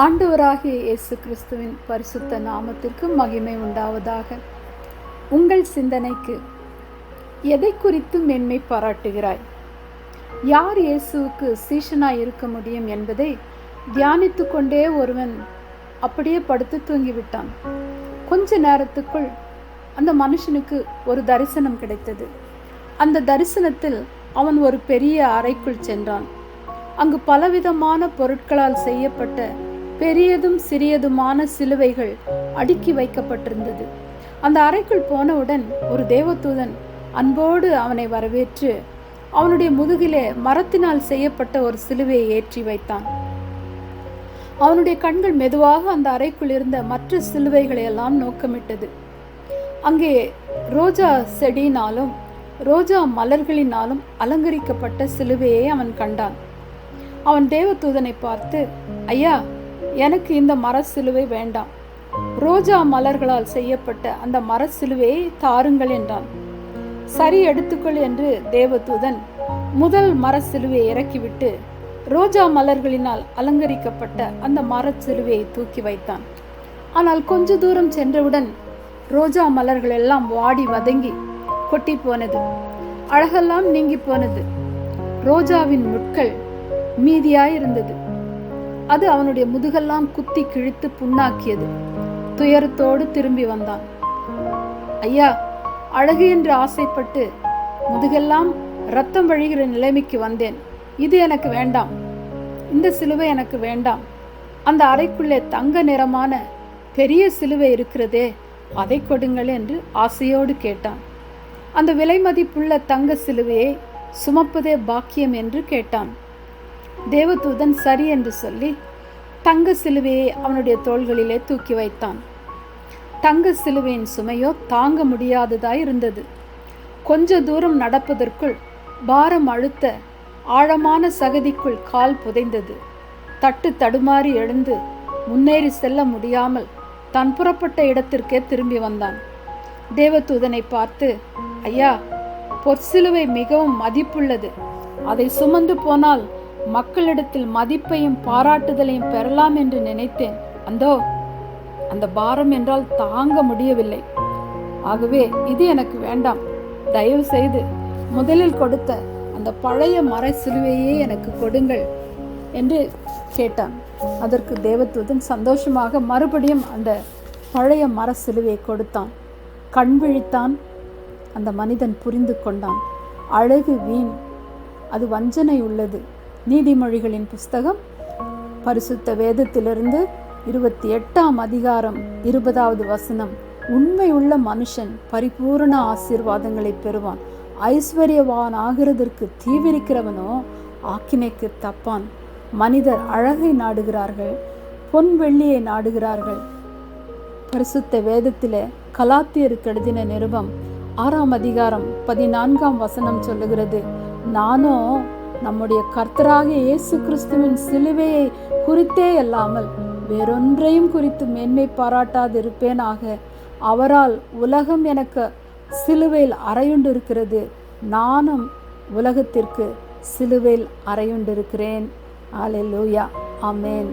ஆண்டவராகிய இயேசு கிறிஸ்துவின் பரிசுத்த நாமத்திற்கு மகிமை உண்டாவதாக. உங்கள் சிந்தனைக்கு எதை குறித்து மேன்மை பாராட்டுகிறாய்? யார் இயேசுவுக்கு சீஷனாய் இருக்க முடியும் என்பதை தியானித்து கொண்டே ஒருவன் அப்படியே படுத்து தூங்கிவிட்டான். கொஞ்ச நேரத்துக்குள் அந்த மனுஷனுக்கு ஒரு தரிசனம் கிடைத்தது. அந்த தரிசனத்தில் அவன் ஒரு பெரிய அறைக்குள் சென்றான். அங்கு பலவிதமான பொருட்களால் செய்யப்பட்ட பெரியதும் சிறியதுமான சிலுவைகள் அடுக்கி வைக்கப்பட்டிருந்தது. அந்த அறைக்குள் போனவுடன் ஒரு தேவதூதன் அன்போடு அவனை வரவேற்று அவனுடைய முதுகிலே மரத்தினால் செய்யப்பட்ட ஒரு சிலுவையை ஏற்றி வைத்தான். அவனுடைய கண்கள் மெதுவாக அந்த அறைக்குள் இருந்த மற்ற சிலுவைகளை எல்லாம் நோக்கமிட்டது. அங்கே ரோஜா செடியினாலும் ரோஜா மலர்களினாலும் அலங்கரிக்கப்பட்ட சிலுவையை அவன் கண்டான். அவன் தேவதூதனை பார்த்து, ஐயா, எனக்கு இந்த மர சிலுவை வேண்டாம், ரோஜா மலர்களால் செய்யப்பட்ட அந்த மர சிலுவையை தாருங்கள் என்றான். சரி, எடுத்துக்கொள் என்று தேவதூதன் முதல் மர சிலுவையை இறக்கிவிட்டு ரோஜா மலர்களினால் அலங்கரிக்கப்பட்ட அந்த மர சிலுவையை தூக்கி வைத்தான். ஆனால் கொஞ்ச தூரம் சென்றவுடன் ரோஜா மலர்கள் எல்லாம் வாடி வதங்கி கொட்டி போனது. அழகெல்லாம் நீங்கி போனது. ரோஜாவின் முட்கள் மீதியாயிருந்தது. அது அவனுடைய முதுகெல்லாம் குத்தி கிழித்து புண்ணாக்கியது. துயரத்தோடு திரும்பி வந்தான். ஐயா, அழகு என்று ஆசைப்பட்டு முதுகெல்லாம் ரத்தம் வழிகிற நிலைமைக்கு வந்தேன். இது எனக்கு வேண்டாம், இந்த சிலுவை எனக்கு வேண்டாம். அந்த அறைக்குள்ளே தங்க நிறமான பெரிய சிலுவை இருக்கிறதே, அதை கொடுங்கள் என்று ஆசையோடு கேட்டான். அந்த விலை மதிப்புள்ள தங்க சிலுவையை சுமப்பதே பாக்கியம் என்று கேட்டான். தேவதூதன் சரி என்று சொல்லி தங்க சிலுவையை அவனுடைய தோள்களிலே தூக்கி வைத்தான். தங்க சிலுவையின் சுமையோ தாங்க முடியாததாய் இருந்தது. கொஞ்ச தூரம் நடப்பதற்குள் பாரம் அழுத்த ஆழமான சகதிக்குள் கால் புதைந்தது. தட்டு தடுமாறி எழுந்து முன்னேறி செல்ல முடியாமல் தான் புறப்பட்ட இடத்திற்கே திரும்பி வந்தான். தேவதூதனை பார்த்து, ஐயா, பொற்சிலுவை மிகவும் மதிப்புள்ளது. அதை சுமந்து போனால் மக்களிடத்தில் மதிப்பையும் பாராட்டுதலையும் பெறலாம் என்று நினைத்தேன். அந்த பாரம் என்றால் தாங்க முடியவில்லை. ஆகவே இது எனக்கு வேண்டாம். தயவு செய்து முதலில் கொடுத்த அந்த பழைய மர சிலுவையே எனக்கு கொடுங்கள் என்று கேட்டான். அதற்கு தேவதூதன் சந்தோஷமாக மறுபடியும் அந்த பழைய மர சிலுவையை கொடுத்தான். கண் விழித்தான். அந்த மனிதன் புரிந்து கொண்டான். அழகு வீண், அது வஞ்சனை உள்ளது. நீதிமொழிகளின் புஸ்தகம் பரிசுத்த வேதத்திலிருந்து 28ஆம் அதிகாரம் 20வது வசனம். உண்மை உள்ள மனுஷன் பரிபூரண ஆசீர்வாதங்களை பெறுவான். ஐஸ்வர்யவான் ஆகிறதற்கு தீவிரிக்கிறவனோ ஆக்கினைக்கு தப்பான். மனிதர் அழகை நாடுகிறார்கள், பொன் வெள்ளியை நாடுகிறார்கள். பரிசுத்த வேதத்திலே கலாத்தியருக்கு எழுதின நிருபம் 6ஆம் அதிகாரம் 14ஆம் வசனம் சொல்லுகிறது, நானோ நம்முடைய கர்த்தராகிய இயேசு கிறிஸ்துவின் சிலுவையை குறித்தே அல்லாமல் வேறொன்றையும் குறித்து மேன்மை பாராட்டாதிருப்பேனாக. அவரால் உலகம் எனக்கு சிலுவையில் அறையுண்டிருக்கிறது, நானும் உலகத்திற்கு சிலுவையில் அறையுண்டிருக்கிறேன். அல்லேலூயா, ஆமென்.